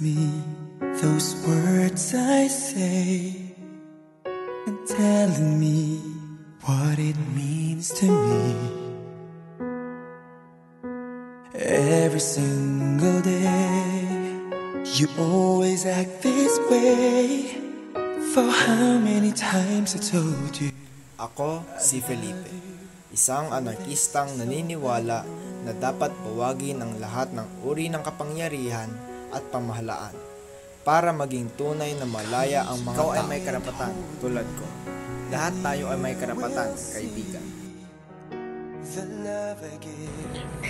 me those words I say, and telling me what it means to me. Every single day, you always act this way. For how many times I told you. Ako si Felipe, isang anarkistang naniniwala na dapat pawagin ang lahat ng uri ng kapangyarihan at pamahalaan para maging tunay na malaya ang mga tao. Ikaw ay may karapatan, tulad ko. Lahat tayo ay may karapatan, kaibigan.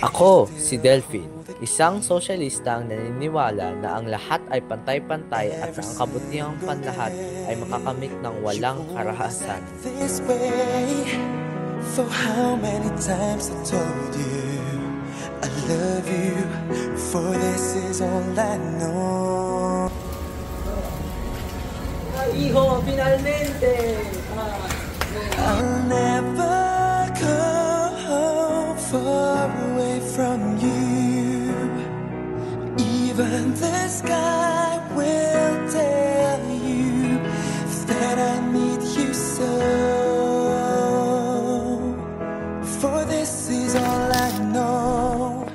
Ako si Delphine, isang sosyalistang naniniwala na ang lahat ay pantay-pantay at na ang kabutihang panlahat ay makakamit ng walang karahasan. For how many times I told you I love you, for this is all I know. Hijo, finalmente! I'll never go far away from you. Even the sky will tell you that I need you so. For this is all I know.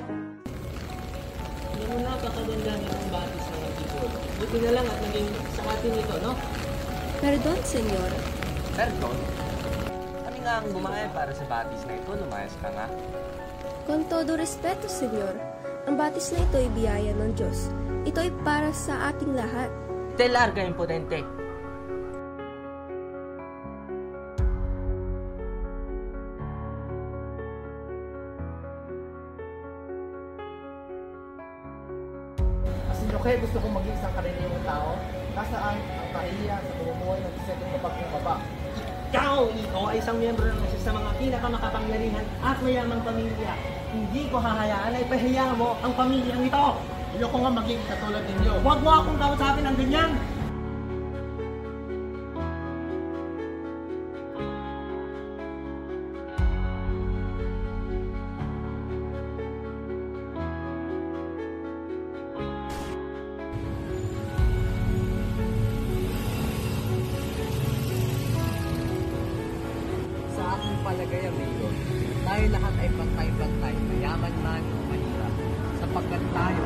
Hindi mo napakaganda ng batis ng people. Buti na lang at naging sa atin ito, no? Perdon, senyor. Perdon? Kami nga ang bumahay para sa batis na ito, lumayas ka nga. Con todo respeto, senyor. Ang batis na ito ay biyaya ng Diyos. Ito ay para sa ating lahat. Te larga, impotente. Okay, gusto kong maging isang karaniwang tao. Nasaan ang kahiya sa pamumuhay ng isang kapagkumbaba? Ikaw, Iko, ay isang miyembro ng isa sa mga pinakamakapangyarihan at mayamang pamilya. Hindi ko hahayaan na ipahiya mo ang pamilyang ito. Ayoko nga maging katulad ninyo. Huwag mo akong kausapin ng ganyan! Sa aking palagay, amigo, tayo lahat ay pantay-pantay, mayaman man o mahirap, sapagkat tayo